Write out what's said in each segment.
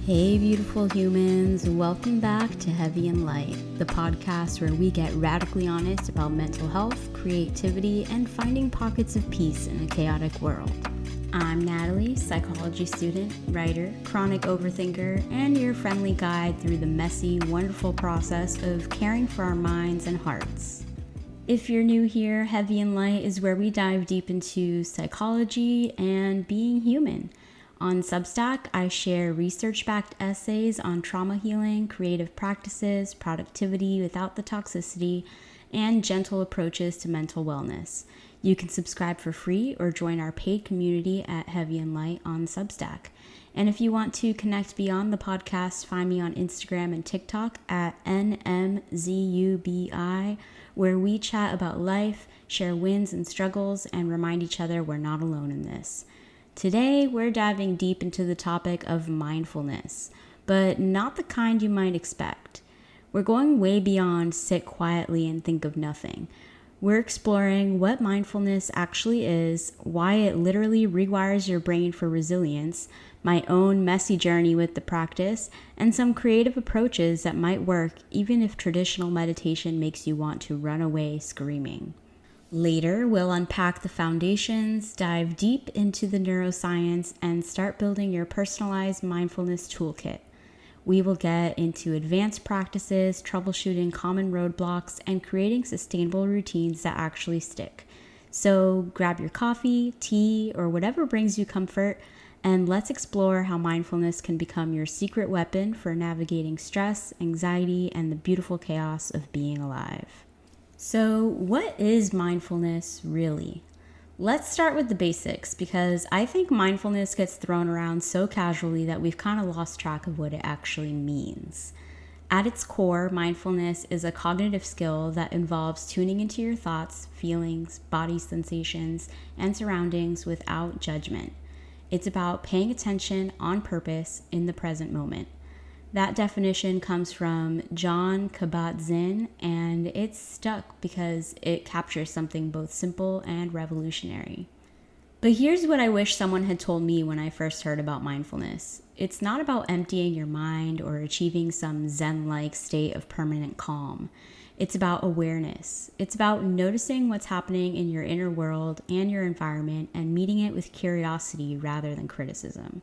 Hey, beautiful humans. Welcome back to Heavy and Light, the podcast where we get radically honest about mental health, creativity, and finding pockets of peace in a chaotic world. I'm Natalie, psychology student, writer, chronic overthinker, and your friendly guide through the messy, wonderful process of caring for our minds and hearts. If you're new here, Heavy and Light is where we dive deep into psychology and being human. On Substack, I share research-backed essays on trauma healing, creative practices, productivity without the toxicity, and gentle approaches to mental wellness. You can subscribe for free or join our paid community at Heavy and Light on Substack. And if you want to connect beyond the podcast, find me on Instagram and TikTok at NMZUBI, where we chat about life, share wins and struggles, and remind each other we're not alone in this. Today, we're diving deep into the topic of mindfulness, but not the kind you might expect. We're going way beyond sit quietly and think of nothing. We're exploring what mindfulness actually is, why it literally rewires your brain for resilience, my own messy journey with the practice, and some creative approaches that might work even if traditional meditation makes you want to run away screaming. Later, we'll unpack the foundations, dive deep into the neuroscience, and start building your personalized mindfulness toolkit. We will get into advanced practices, troubleshooting common roadblocks, and creating sustainable routines that actually stick. So grab your coffee, tea, or whatever brings you comfort, and let's explore how mindfulness can become your secret weapon for navigating stress, anxiety, and the beautiful chaos of being alive. So, what is mindfulness really? Let's start with the basics because I think mindfulness gets thrown around so casually that we've kind of lost track of what it actually means. At its core, mindfulness is a cognitive skill that involves tuning into your thoughts, feelings, body sensations, and surroundings without judgment. It's about paying attention on purpose in the present moment. That definition comes from Jon Kabat-Zinn, and it's stuck because it captures something both simple and revolutionary. But here's what I wish someone had told me when I first heard about mindfulness. It's not about emptying your mind or achieving some Zen-like state of permanent calm. It's about awareness. It's about noticing what's happening in your inner world and your environment and meeting it with curiosity rather than criticism.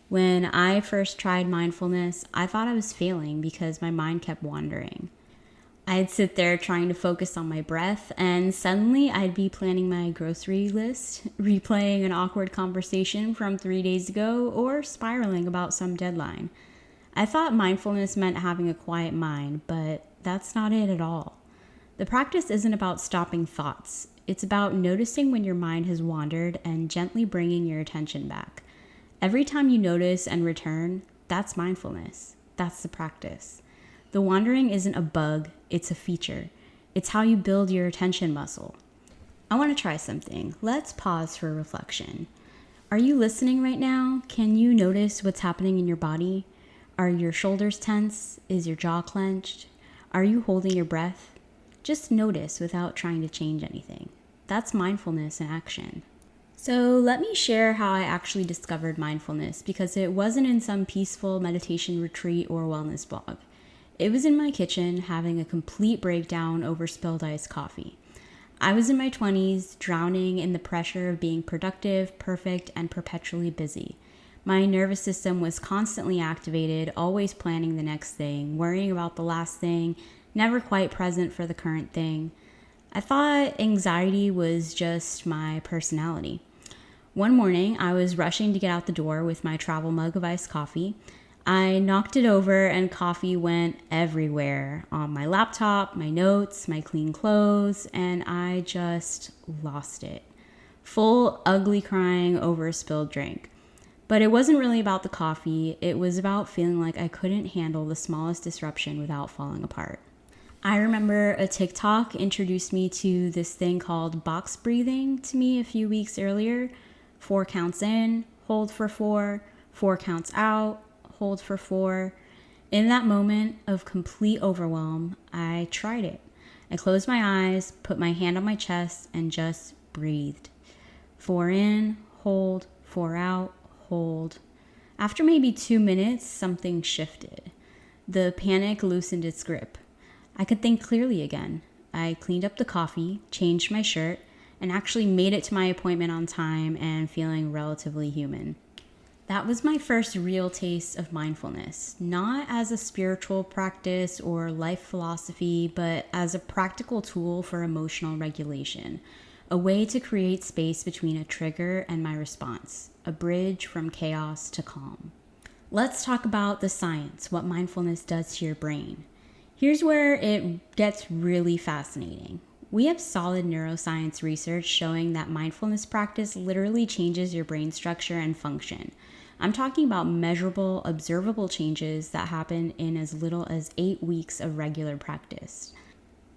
When I first tried mindfulness, I thought I was failing because my mind kept wandering. I'd sit there trying to focus on my breath, and suddenly I'd be planning my grocery list, replaying an awkward conversation from 3 days ago, or spiraling about some deadline. I thought mindfulness meant having a quiet mind, but that's not it at all. The practice isn't about stopping thoughts. It's about noticing when your mind has wandered and gently bringing your attention back. Every time you notice and return, that's mindfulness. That's the practice. The wandering isn't a bug, it's a feature. It's how you build your attention muscle. I want to try something. Let's pause for reflection. Are you listening right now? Can you notice what's happening in your body? Are your shoulders tense? Is your jaw clenched? Are you holding your breath? Just notice without trying to change anything. That's mindfulness in action. So let me share how I actually discovered mindfulness because it wasn't in some peaceful meditation retreat or wellness blog. It was in my kitchen having a complete breakdown over spilled iced coffee. I was in my 20s, drowning in the pressure of being productive, perfect, and perpetually busy. My nervous system was constantly activated, always planning the next thing, worrying about the last thing, never quite present for the current thing. I thought anxiety was just my personality. One morning, I was rushing to get out the door with my travel mug of iced coffee. I knocked it over and coffee went everywhere, on my laptop, my notes, my clean clothes, and I just lost it. Full ugly crying over a spilled drink. But it wasn't really about the coffee, it was about feeling like I couldn't handle the smallest disruption without falling apart. I remember a TikTok introduced me to this thing called box breathing to me a few weeks earlier. 4 counts in, hold for 4, 4 counts out, hold for 4. In that moment of complete overwhelm, I tried it. I closed my eyes, put my hand on my chest, and just breathed. 4 in, hold, 4 out, hold. After maybe 2 minutes, something shifted. The panic loosened its grip. I could think clearly again. I cleaned up the coffee, changed my shirt, and actually made it to my appointment on time and feeling relatively human. That was my first real taste of mindfulness, not as a spiritual practice or life philosophy, but as a practical tool for emotional regulation, a way to create space between a trigger and my response, a bridge from chaos to calm. Let's talk about the science, what mindfulness does to your brain. Here's where it gets really fascinating. We have solid neuroscience research showing that mindfulness practice literally changes your brain structure and function. I'm talking about measurable, observable changes that happen in as little as 8 weeks of regular practice.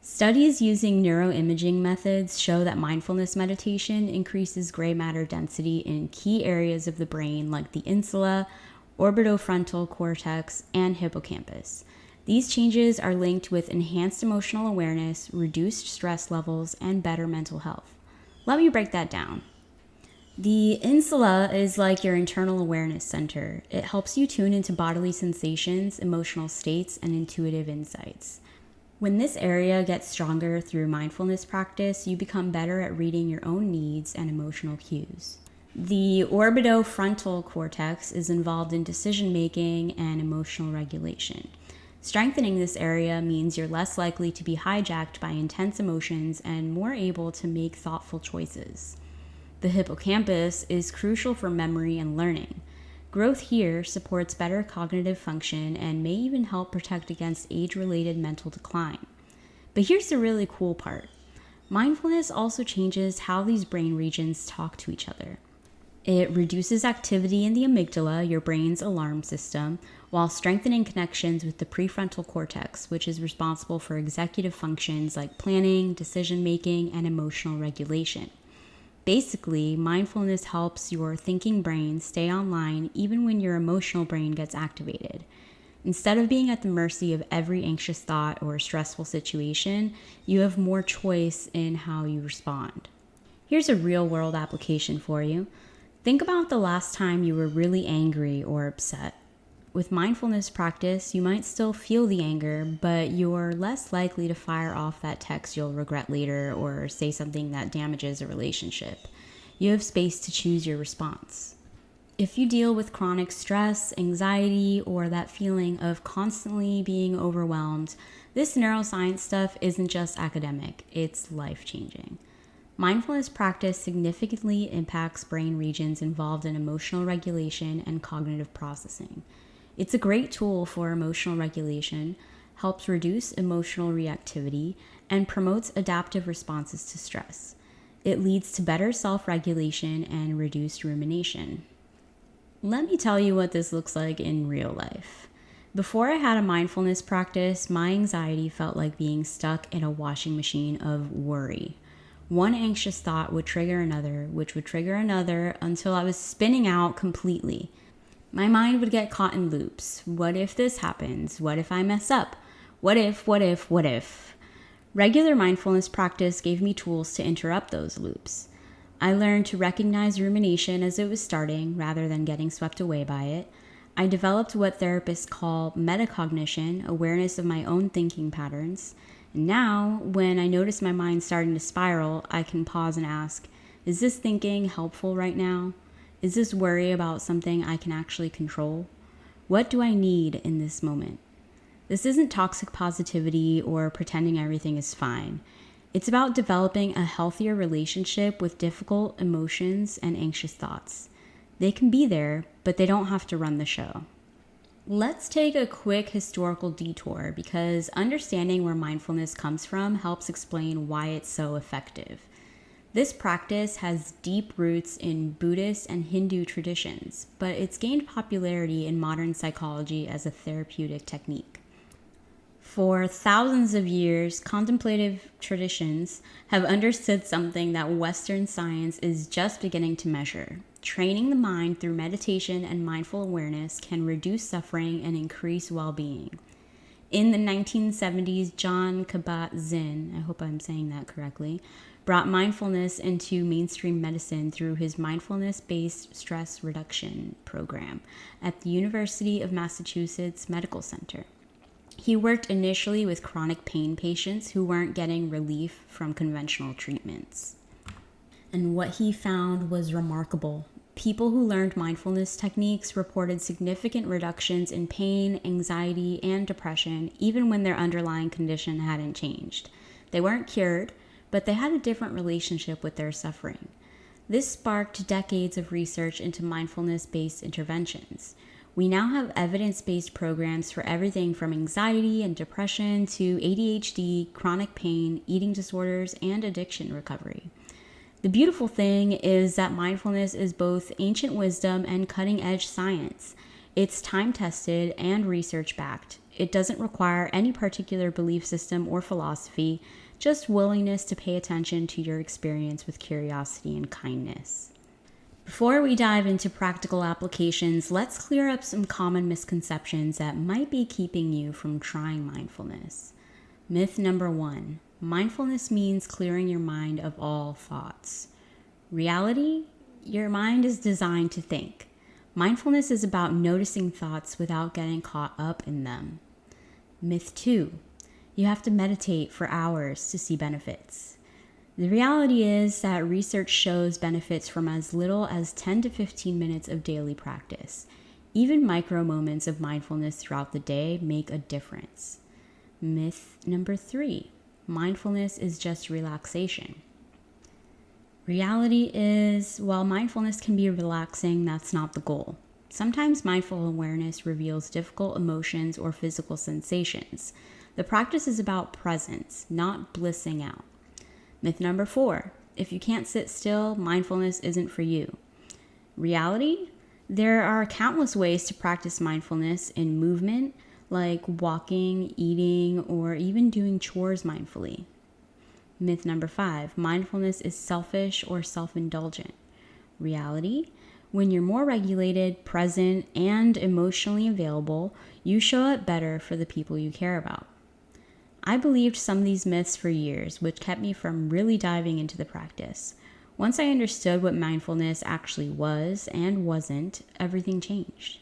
Studies using neuroimaging methods show that mindfulness meditation increases gray matter density in key areas of the brain like the insula, orbitofrontal cortex, and hippocampus. These changes are linked with enhanced emotional awareness, reduced stress levels, and better mental health. Let me break that down. The insula is like your internal awareness center. It helps you tune into bodily sensations, emotional states, and intuitive insights. When this area gets stronger through mindfulness practice, you become better at reading your own needs and emotional cues. The orbitofrontal cortex is involved in decision-making and emotional regulation. Strengthening this area means you're less likely to be hijacked by intense emotions and more able to make thoughtful choices. The hippocampus is crucial for memory and learning. Growth here supports better cognitive function and may even help protect against age-related mental decline. But here's the really cool part. Mindfulness also changes how these brain regions talk to each other. It reduces activity in the amygdala, your brain's alarm system, while strengthening connections with the prefrontal cortex, which is responsible for executive functions like planning, decision-making, and emotional regulation. Basically, mindfulness helps your thinking brain stay online even when your emotional brain gets activated. Instead of being at the mercy of every anxious thought or stressful situation, you have more choice in how you respond. Here's a real-world application for you. Think about the last time you were really angry or upset. With mindfulness practice, you might still feel the anger, but you're less likely to fire off that text you'll regret later or say something that damages a relationship. You have space to choose your response. If you deal with chronic stress, anxiety, or that feeling of constantly being overwhelmed, this neuroscience stuff isn't just academic, it's life-changing. Mindfulness practice significantly impacts brain regions involved in emotional regulation and cognitive processing. It's a great tool for emotional regulation, helps reduce emotional reactivity, and promotes adaptive responses to stress. It leads to better self-regulation and reduced rumination. Let me tell you what this looks like in real life. Before I had a mindfulness practice, my anxiety felt like being stuck in a washing machine of worry. One anxious thought would trigger another, which would trigger another until I was spinning out completely. My mind would get caught in loops. What if this happens? What if I mess up? What if? Regular mindfulness practice gave me tools to interrupt those loops. I learned to recognize rumination as it was starting rather than getting swept away by it. I developed what therapists call metacognition, awareness of my own thinking patterns. And now, when I notice my mind starting to spiral, I can pause and ask, is this thinking helpful right now? Is this worry about something I can actually control? What do I need in this moment? This isn't toxic positivity or pretending everything is fine. It's about developing a healthier relationship with difficult emotions and anxious thoughts. They can be there, but they don't have to run the show. Let's take a quick historical detour because understanding where mindfulness comes from helps explain why it's so effective. This practice has deep roots in Buddhist and Hindu traditions, but it's gained popularity in modern psychology as a therapeutic technique. For thousands of years, contemplative traditions have understood something that Western science is just beginning to measure. Training the mind through meditation and mindful awareness can reduce suffering and increase well-being. In the 1970s, Jon Kabat-Zinn, I hope I'm saying that correctly, brought mindfulness into mainstream medicine through his mindfulness-based stress reduction program at the University of Massachusetts Medical Center. He worked initially with chronic pain patients who weren't getting relief from conventional treatments. And what he found was remarkable. People who learned mindfulness techniques reported significant reductions in pain, anxiety, and depression, even when their underlying condition hadn't changed. They weren't cured, but they had a different relationship with their suffering. This sparked decades of research into mindfulness-based interventions. We now have evidence-based programs for everything from anxiety and depression to ADHD, chronic pain, eating disorders, and addiction recovery. The beautiful thing is that mindfulness is both ancient wisdom and cutting-edge science. It's time-tested and research-backed. It doesn't require any particular belief system or philosophy, just willingness to pay attention to your experience with curiosity and kindness. Before we dive into practical applications, let's clear up some common misconceptions that might be keeping you from trying mindfulness. Myth number 1. Mindfulness means clearing your mind of all thoughts. Reality? Your mind is designed to think. Mindfulness is about noticing thoughts without getting caught up in them. Myth 2. You have to meditate for hours to see benefits. The reality is that research shows benefits from as little as 10 to 15 minutes of daily practice. Even micro moments of mindfulness throughout the day make a difference. Myth number 3. Mindfulness is just relaxation. Reality is, while mindfulness can be relaxing, that's not the goal. Sometimes mindful awareness reveals difficult emotions or physical sensations. The practice is about presence, not blissing out. Myth number 4. If you can't sit still, mindfulness isn't for you. Reality? There are countless ways to practice mindfulness in movement, like walking, eating, or even doing chores mindfully. Myth number 5. Mindfulness is selfish or self-indulgent. Reality? When you're more regulated, present, and emotionally available, you show up better for the people you care about. I believed some of these myths for years, which kept me from really diving into the practice. Once I understood what mindfulness actually was and wasn't, everything changed.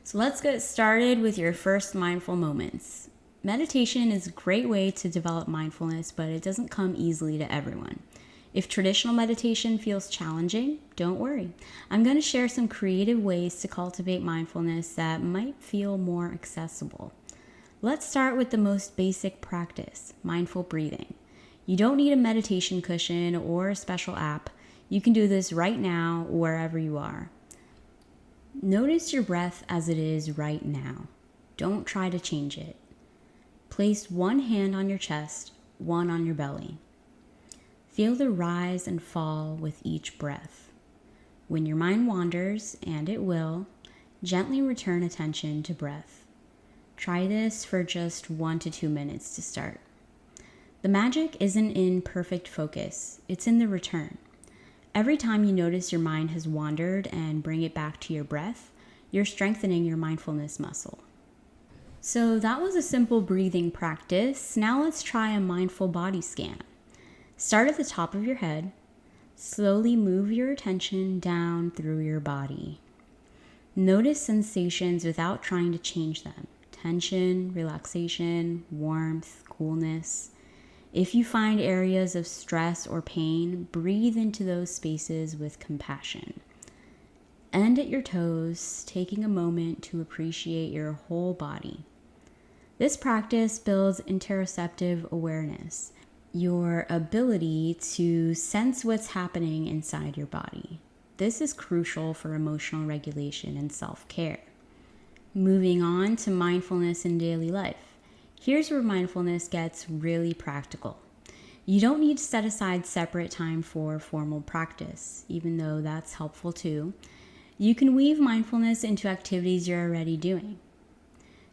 So let's get started with your first mindful moments. Meditation is a great way to develop mindfulness, but it doesn't come easily to everyone. If traditional meditation feels challenging, don't worry. I'm going to share some creative ways to cultivate mindfulness that might feel more accessible. Let's start with the most basic practice, mindful breathing. You don't need a meditation cushion or a special app. You can do this right now, wherever you are. Notice your breath as it is right now. Don't try to change it. Place one hand on your chest, one on your belly. Feel the rise and fall with each breath. When your mind wanders, and it will, gently return attention to breath. Try this for just 1 to 2 minutes to start. The magic isn't in perfect focus, it's in the return. Every time you notice your mind has wandered and bring it back to your breath, you're strengthening your mindfulness muscle. So that was a simple breathing practice. Now let's try a mindful body scan. Start at the top of your head. Slowly move your attention down through your body. Notice sensations without trying to change them. Tension, relaxation, warmth, coolness. If you find areas of stress or pain, breathe into those spaces with compassion. End at your toes, taking a moment to appreciate your whole body. This practice builds interoceptive awareness, your ability to sense what's happening inside your body. This is crucial for emotional regulation and self-care. Moving on to mindfulness in daily life. Here's where mindfulness gets really practical. You don't need to set aside separate time for formal practice, even though that's helpful too. You can weave mindfulness into activities you're already doing.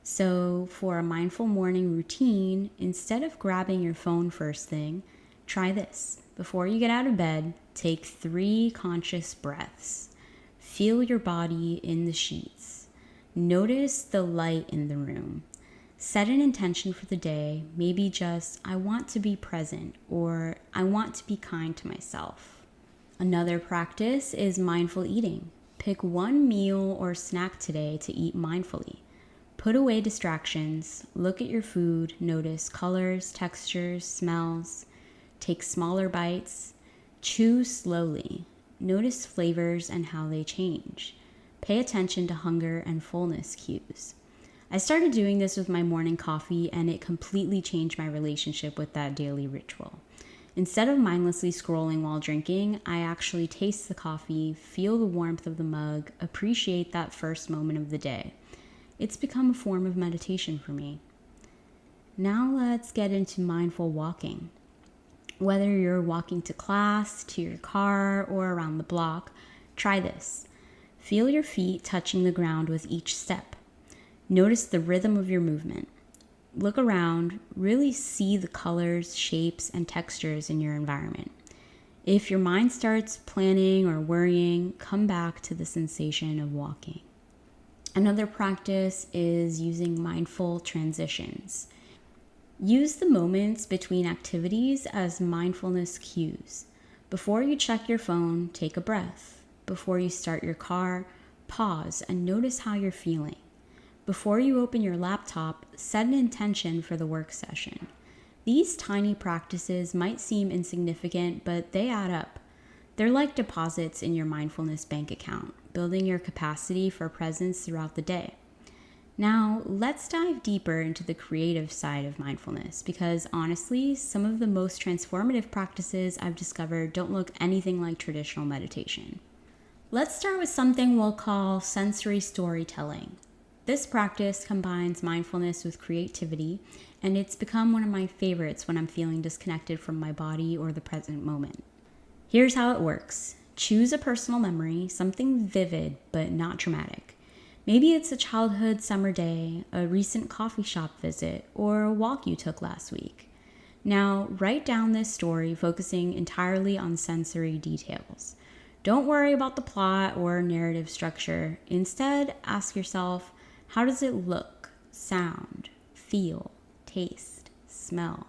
So for a mindful morning routine, instead of grabbing your phone first thing, try this. Before you get out of bed, take 3 conscious breaths. Feel your body in the sheets. Notice the light in the room. Set an intention for the day, maybe just, I want to be present, or I want to be kind to myself. Another practice is mindful eating. Pick one meal or snack today to eat mindfully. Put away distractions, look at your food, notice colors, textures, smells. Take smaller bites. Chew slowly. Notice flavors and how they change. Pay attention to hunger and fullness cues. I started doing this with my morning coffee, and it completely changed my relationship with that daily ritual. Instead of mindlessly scrolling while drinking, I actually taste the coffee, feel the warmth of the mug, appreciate that first moment of the day. It's become a form of meditation for me. Now let's get into mindful walking. Whether you're walking to class, to your car, or around the block, try this. Feel your feet touching the ground with each step. Notice the rhythm of your movement. Look around, really see the colors, shapes, and textures in your environment. If your mind starts planning or worrying, come back to the sensation of walking. Another practice is using mindful transitions. Use the moments between activities as mindfulness cues. Before you check your phone, take a breath. Before you start your car, pause and notice how you're feeling. Before you open your laptop, set an intention for the work session. These tiny practices might seem insignificant, but they add up. They're like deposits in your mindfulness bank account, building your capacity for presence throughout the day. Now, let's dive deeper into the creative side of mindfulness, because honestly, some of the most transformative practices I've discovered don't look anything like traditional meditation. Let's start with something we'll call sensory storytelling. This practice combines mindfulness with creativity, and it's become one of my favorites when I'm feeling disconnected from my body or the present moment. Here's how it works. Choose a personal memory, something vivid but not traumatic. Maybe it's a childhood summer day, a recent coffee shop visit, or a walk you took last week. Now, write down this story focusing entirely on sensory details. Don't worry about the plot or narrative structure. Instead, ask yourself, how does it look, sound, feel, taste, smell?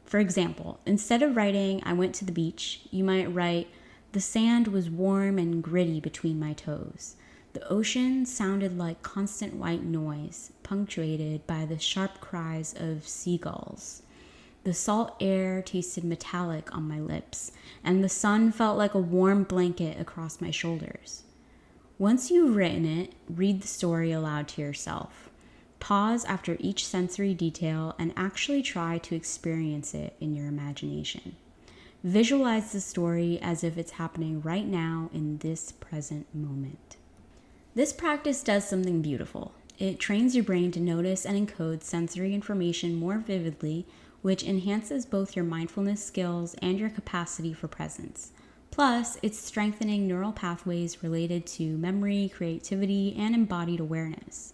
For example, instead of writing, I went to the beach, you might write, the sand was warm and gritty between my toes. The ocean sounded like constant white noise, punctuated by the sharp cries of seagulls. The salt air tasted metallic on my lips, and the sun felt like a warm blanket across my shoulders. Once you've written it, read the story aloud to yourself. Pause after each sensory detail and actually try to experience it in your imagination. Visualize the story as if it's happening right now in this present moment. This practice does something beautiful. It trains your brain to notice and encode sensory information more vividly, which enhances both your mindfulness skills and your capacity for presence. Plus, it's strengthening neural pathways related to memory, creativity, and embodied awareness.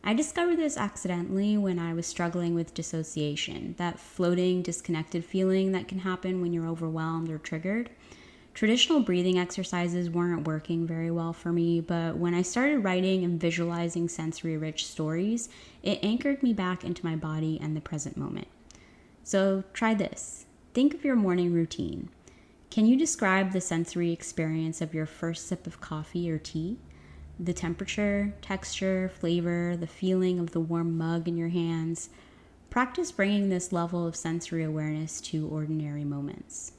I discovered this accidentally when I was struggling with dissociation, that floating, disconnected feeling that can happen when you're overwhelmed or triggered. Traditional breathing exercises weren't working very well for me, but when I started writing and visualizing sensory-rich stories, it anchored me back into my body and the present moment. So try this. Think of your morning routine. Can you describe the sensory experience of your first sip of coffee or tea? The temperature, texture, flavor, the feeling of the warm mug in your hands. Practice bringing this level of sensory awareness to ordinary moments.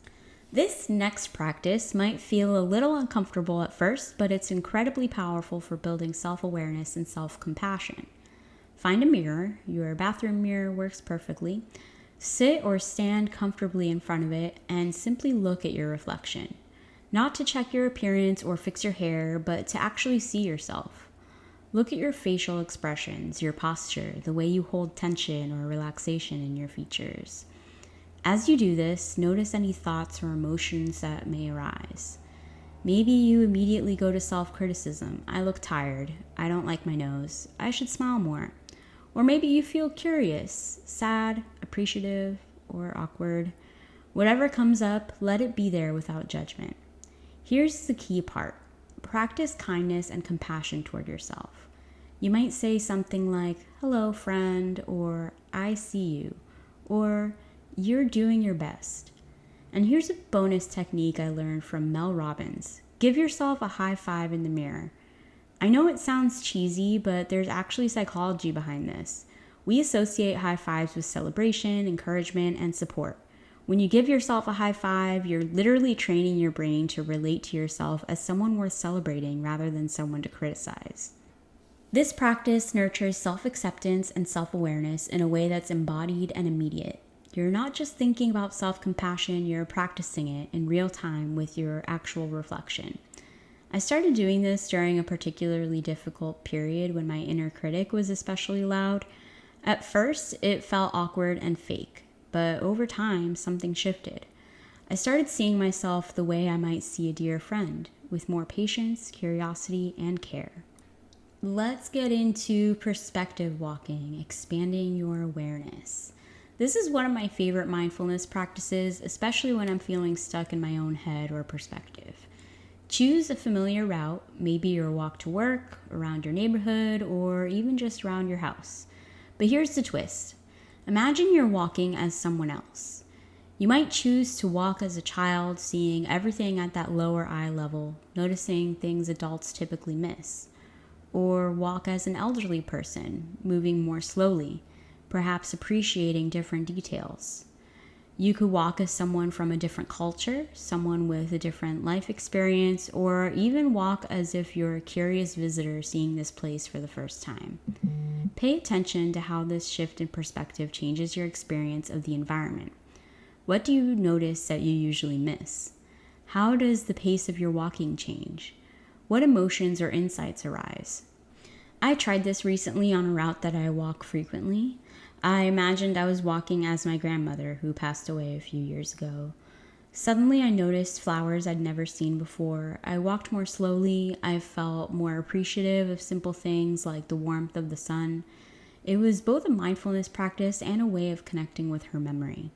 This next practice might feel a little uncomfortable at first, but it's incredibly powerful for building self-awareness and self-compassion. Find a mirror. Your bathroom mirror works perfectly. Sit or stand comfortably in front of it and simply look at your reflection. Not to check your appearance or fix your hair, but to actually see yourself. Look at your facial expressions, your posture, the way you hold tension or relaxation in your features. As you do this, notice any thoughts or emotions that may arise. Maybe you immediately go to self-criticism. I look tired. I don't like my nose. I should smile more. Or maybe you feel curious, sad, appreciative, or awkward. Whatever comes up, let it be there without judgment. Here's the key part. Practice kindness and compassion toward yourself. You might say something like, "Hello, friend," or "I see you," or "You're doing your best." And here's a bonus technique I learned from Mel Robbins. Give yourself a high five in the mirror. I know it sounds cheesy, but there's actually psychology behind this. We associate high fives with celebration, encouragement, and support. When you give yourself a high five, you're literally training your brain to relate to yourself as someone worth celebrating rather than someone to criticize. This practice nurtures self-acceptance and self-awareness in a way that's embodied and immediate. You're not just thinking about self-compassion, you're practicing it in real time with your actual reflection. I started doing this during a particularly difficult period when my inner critic was especially loud. At first, it felt awkward and fake, but over time, something shifted. I started seeing myself the way I might see a dear friend, with more patience, curiosity, and care. Let's get into perspective walking, expanding your awareness. This is one of my favorite mindfulness practices, especially when I'm feeling stuck in my own head or perspective. Choose a familiar route, maybe your walk to work, around your neighborhood, or even just around your house. But here's the twist. Imagine you're walking as someone else. You might choose to walk as a child, seeing everything at that lower eye level, noticing things adults typically miss. Or walk as an elderly person, moving more slowly, perhaps appreciating different details. You could walk as someone from a different culture, someone with a different life experience, or even walk as if you're a curious visitor seeing this place for the first time. Pay attention to how this shift in perspective changes your experience of the environment. What do you notice that you usually miss? How does the pace of your walking change? What emotions or insights arise? I tried this recently on a route that I walk frequently. I imagined I was walking as my grandmother, who passed away a few years ago. Suddenly, I noticed flowers I'd never seen before. I walked more slowly. I felt more appreciative of simple things like the warmth of the sun. It was both a mindfulness practice and a way of connecting with her memory.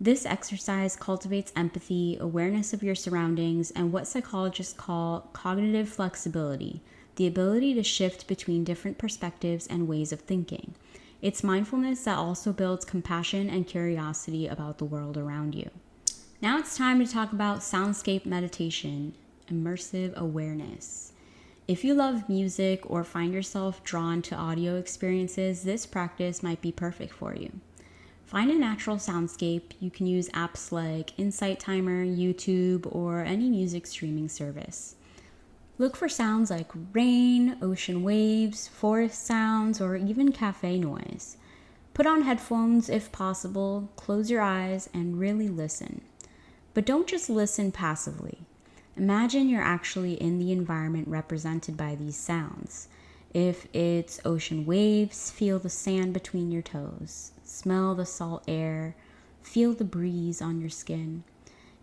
This exercise cultivates empathy, awareness of your surroundings, and what psychologists call cognitive flexibility, the ability to shift between different perspectives and ways of thinking. It's mindfulness that also builds compassion and curiosity about the world around you. Now it's time to talk about soundscape meditation, immersive awareness. If you love music or find yourself drawn to audio experiences, this practice might be perfect for you. Find a natural soundscape. You can use apps like Insight Timer, YouTube, or any music streaming service. Look for sounds like rain, ocean waves, forest sounds, or even cafe noise. Put on headphones if possible, close your eyes, and really listen. But don't just listen passively. Imagine you're actually in the environment represented by these sounds. If it's ocean waves, feel the sand between your toes. Smell the salt air. Feel the breeze on your skin.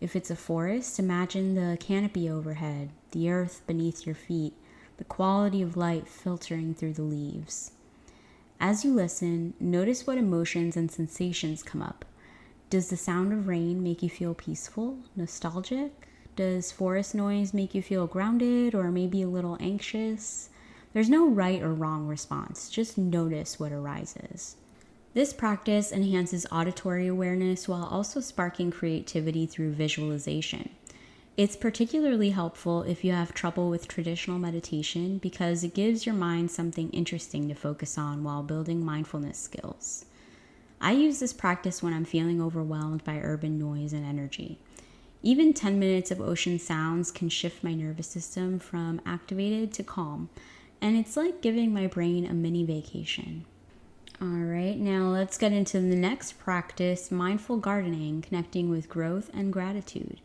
If it's a forest, imagine the canopy overhead, the earth beneath your feet, the quality of light filtering through the leaves. As you listen, notice what emotions and sensations come up. Does the sound of rain make you feel peaceful, nostalgic? Does forest noise make you feel grounded or maybe a little anxious? There's no right or wrong response, just notice what arises. This practice enhances auditory awareness while also sparking creativity through visualization. It's particularly helpful if you have trouble with traditional meditation because it gives your mind something interesting to focus on while building mindfulness skills. I use this practice when I'm feeling overwhelmed by urban noise and energy. Even 10 minutes of ocean sounds can shift my nervous system from activated to calm, and it's like giving my brain a mini vacation. All right, now let's get into the next practice, mindful gardening, connecting with growth and gratitude.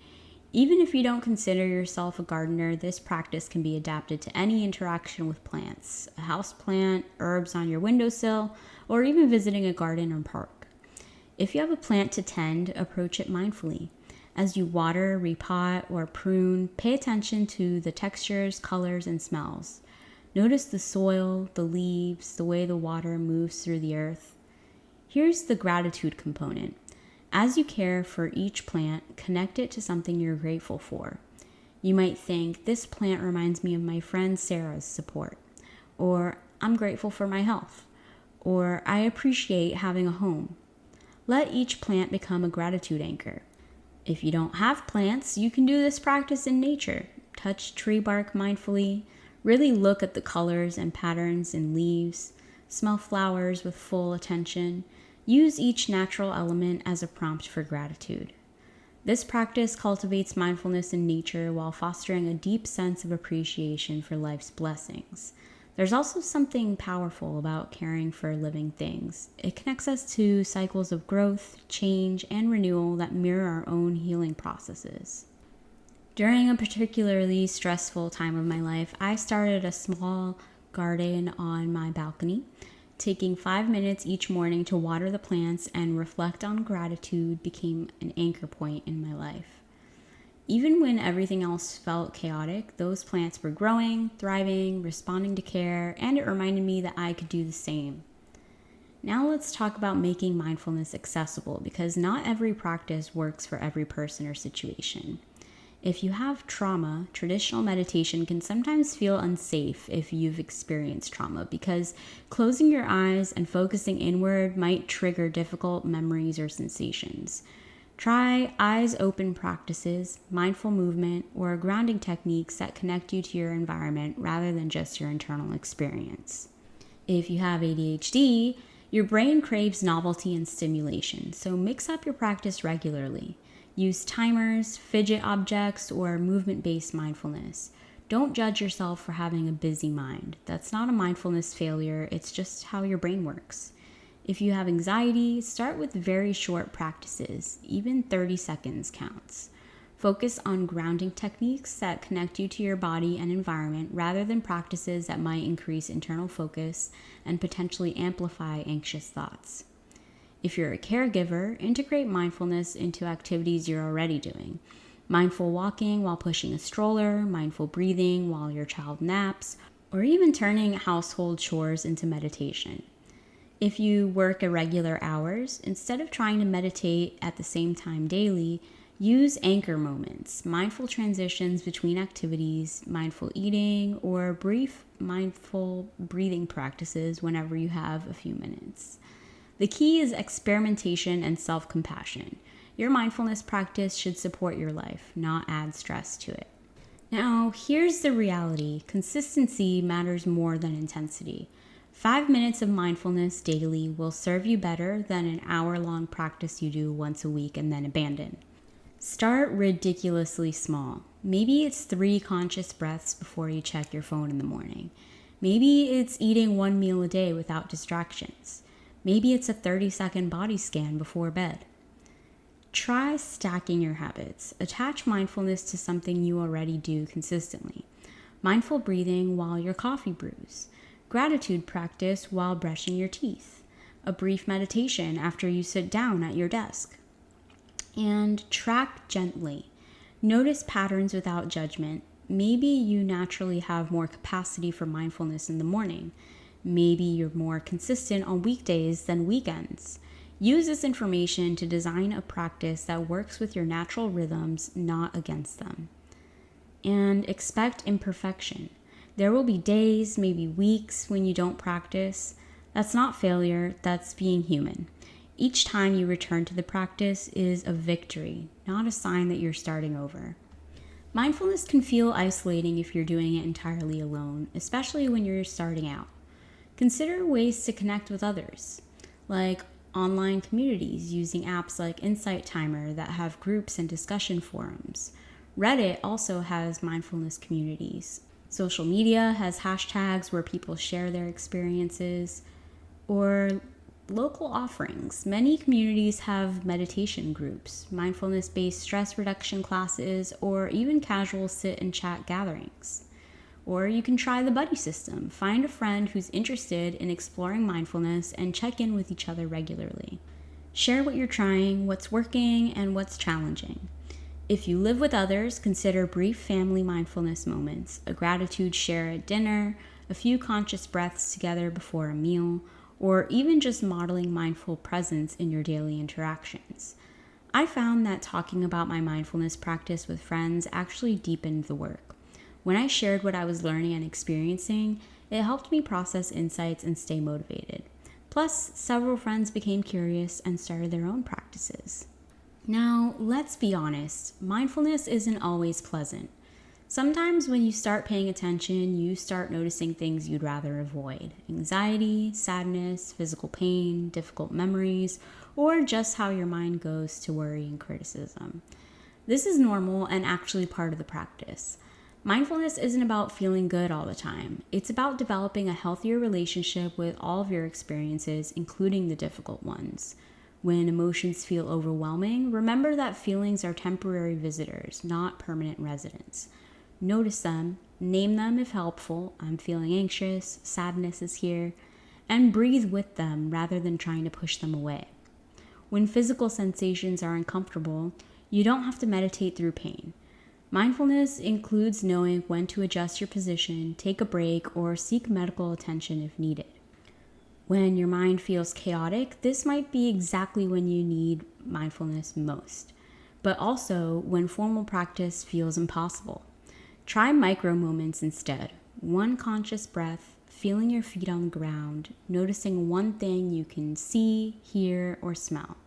Even if you don't consider yourself a gardener, this practice can be adapted to any interaction with plants, a house plant, herbs on your windowsill, or even visiting a garden or park. If you have a plant to tend, approach it mindfully. As you water, repot, or prune, pay attention to the textures, colors, and smells. Notice the soil, the leaves, the way the water moves through the earth. Here's the gratitude component. As you care for each plant, connect it to something you're grateful for. You might think, this plant reminds me of my friend Sarah's support. Or, I'm grateful for my health, or I appreciate having a home. Let each plant become a gratitude anchor. If you don't have plants, you can do this practice in nature. Touch tree bark mindfully, really look at the colors and patterns in leaves, smell flowers with full attention. Use each natural element as a prompt for gratitude. This practice cultivates mindfulness in nature while fostering a deep sense of appreciation for life's blessings. There's also something powerful about caring for living things. It connects us to cycles of growth, change, and renewal that mirror our own healing processes. During a particularly stressful time of my life, I started a small garden on my balcony, taking 5 minutes each morning to water the plants and reflect on gratitude became an anchor point in my life. Even when everything else felt chaotic, those plants were growing, thriving, responding to care, and it reminded me that I could do the same. Now let's talk about making mindfulness accessible, because not every practice works for every person or situation. If you have trauma, traditional meditation can sometimes feel unsafe if you've experienced trauma, because closing your eyes and focusing inward might trigger difficult memories or sensations. Try eyes open practices, mindful movement, or grounding techniques that connect you to your environment rather than just your internal experience. If you have ADHD, your brain craves novelty and stimulation, so mix up your practice regularly. Use timers, fidget objects, or movement-based mindfulness. Don't judge yourself for having a busy mind. That's not a mindfulness failure, it's just how your brain works. If you have anxiety, start with very short practices. Even 30 seconds counts. Focus on grounding techniques that connect you to your body and environment rather than practices that might increase internal focus and potentially amplify anxious thoughts. If you're a caregiver, integrate mindfulness into activities you're already doing. Mindful walking while pushing a stroller, mindful breathing while your child naps, or even turning household chores into meditation. If you work irregular hours, instead of trying to meditate at the same time daily, use anchor moments, mindful transitions between activities, mindful eating, or brief mindful breathing practices whenever you have a few minutes. The key is experimentation and self-compassion. Your mindfulness practice should support your life, not add stress to it. Now, here's the reality. Consistency matters more than intensity. 5 minutes of mindfulness daily will serve you better than an hour-long practice you do once a week and then abandon. Start ridiculously small. Maybe it's 3 conscious breaths before you check your phone in the morning. Maybe it's eating 1 meal a day without distractions. Maybe it's a 30-second body scan before bed. Try stacking your habits. Attach mindfulness to something you already do consistently. Mindful breathing while your coffee brews. Gratitude practice while brushing your teeth. A brief meditation after you sit down at your desk. And track gently. Notice patterns without judgment. Maybe you naturally have more capacity for mindfulness in the morning. Maybe you're more consistent on weekdays than weekends. Use this information to design a practice that works with your natural rhythms, not against them. And expect imperfection. There will be days, maybe weeks, when you don't practice. That's not failure, that's being human. Each time you return to the practice is a victory, not a sign that you're starting over. Mindfulness can feel isolating if you're doing it entirely alone, especially when you're starting out. Consider ways to connect with others, like online communities using apps like Insight Timer that have groups and discussion forums. Reddit also has mindfulness communities. Social media has hashtags where people share their experiences, or local offerings. Many communities have meditation groups, mindfulness-based stress reduction classes, or even casual sit and chat gatherings. Or you can try the buddy system. Find a friend who's interested in exploring mindfulness and check in with each other regularly. Share what you're trying, what's working, and what's challenging. If you live with others, consider brief family mindfulness moments, a gratitude share at dinner, a few conscious breaths together before a meal, or even just modeling mindful presence in your daily interactions. I found that talking about my mindfulness practice with friends actually deepened the work. When I shared what I was learning and experiencing, It helped me process insights and stay motivated. Plus, several friends became curious and started their own practices. Now, let's be honest, mindfulness isn't always pleasant. Sometimes when you start paying attention, you start noticing things you'd rather avoid. Anxiety, sadness, physical pain, difficult memories, or just how your mind goes to worry and criticism. This is normal and actually part of the practice. Mindfulness isn't about feeling good all the time. It's about developing a healthier relationship with all of your experiences, including the difficult ones. When emotions feel overwhelming, remember that feelings are temporary visitors, not permanent residents. Notice them, name them if helpful. I'm feeling anxious, sadness is here, and breathe with them rather than trying to push them away. When physical sensations are uncomfortable, you don't have to meditate through pain. Mindfulness includes knowing when to adjust your position, take a break, or seek medical attention if needed. When your mind feels chaotic, this might be exactly when you need mindfulness most, but also when formal practice feels impossible. Try micro moments instead. One conscious breath, feeling your feet on the ground, noticing one thing you can see, hear, or smell.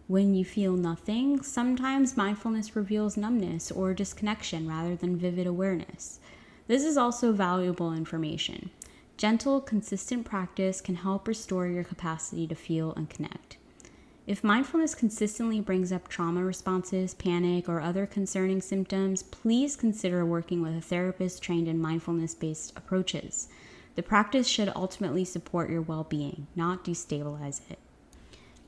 When you feel nothing, sometimes mindfulness reveals numbness or disconnection rather than vivid awareness. This is also valuable information. Gentle, consistent practice can help restore your capacity to feel and connect. If mindfulness consistently brings up trauma responses, panic, or other concerning symptoms, please consider working with a therapist trained in mindfulness-based approaches. The practice should ultimately support your well-being, not destabilize it.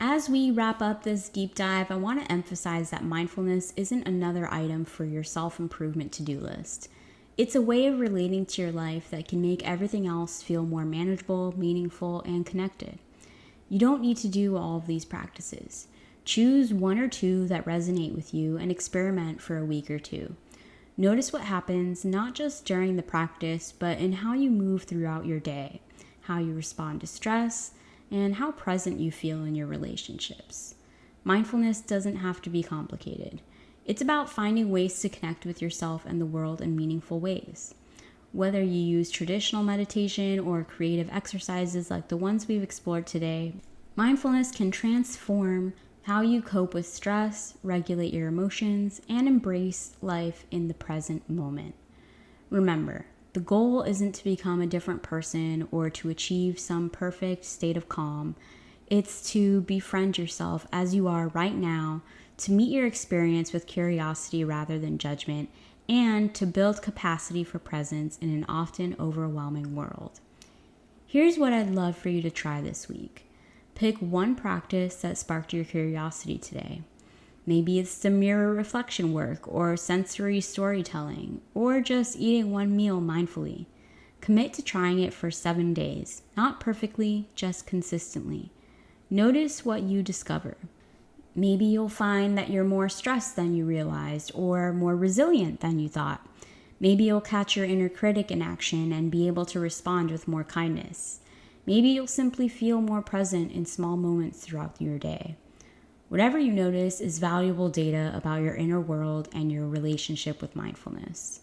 As we wrap up this deep dive, I want to emphasize that mindfulness isn't another item for your self-improvement to-do list. It's a way of relating to your life that can make everything else feel more manageable, meaningful, and connected. You don't need to do all of these practices. Choose one or two that resonate with you and experiment for a week or two. Notice what happens, not just during the practice, but in how you move throughout your day, how you respond to stress, and how present you feel in your relationships. Mindfulness doesn't have to be complicated. It's about finding ways to connect with yourself and the world in meaningful ways. Whether you use traditional meditation or creative exercises like the ones we've explored today, mindfulness can transform how you cope with stress, regulate your emotions, and embrace life in the present moment. Remember, the goal isn't to become a different person or to achieve some perfect state of calm. It's to befriend yourself as you are right now, to meet your experience with curiosity rather than judgment, and to build capacity for presence in an often overwhelming world. Here's what I'd love for you to try this week. Pick one practice that sparked your curiosity today. Maybe it's the mirror reflection work or sensory storytelling or just eating one meal mindfully. Commit to trying it for 7 days, not perfectly, just consistently. Notice what you discover. Maybe you'll find that you're more stressed than you realized or more resilient than you thought. Maybe you'll catch your inner critic in action and be able to respond with more kindness. Maybe you'll simply feel more present in small moments throughout your day. Whatever you notice is valuable data about your inner world and your relationship with mindfulness.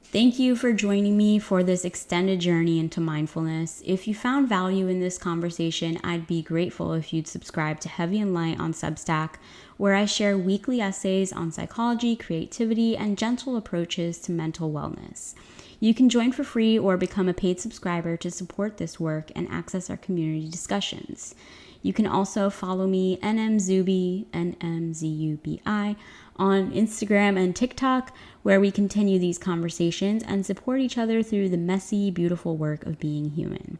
Thank you for joining me for this extended journey into mindfulness. If you found value in this conversation, I'd be grateful if you'd subscribe to Heavy and Light on Substack, where I share weekly essays on psychology, creativity, and gentle approaches to mental wellness. You can join for free or become a paid subscriber to support this work and access our community discussions. You can also follow me, NMZubi, NMZUBI, on Instagram and TikTok, where we continue these conversations and support each other through the messy, beautiful work of being human.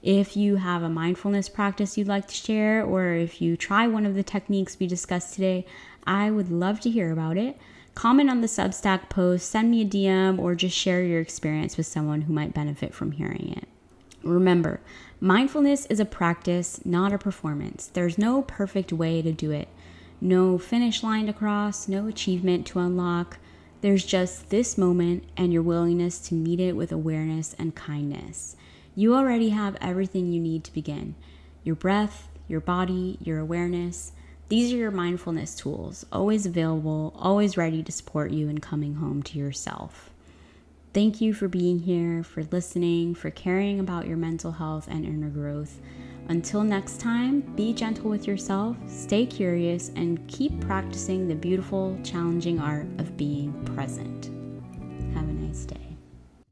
If you have a mindfulness practice you'd like to share, or if you try one of the techniques we discussed today, I would love to hear about it. Comment on the Substack post, send me a DM, or just share your experience with someone who might benefit from hearing it. Remember, mindfulness is a practice, not a performance. There's no perfect way to do it. No finish line to cross, no achievement to unlock. There's just this moment and your willingness to meet it with awareness and kindness. You already have everything you need to begin. Your breath, your body, your awareness. These are your mindfulness tools, always available, always ready to support you in coming home to yourself. Thank you for being here, for listening, for caring about your mental health and inner growth. Until next time, be gentle with yourself, stay curious, and keep practicing the beautiful, challenging art of being present. Have a nice day.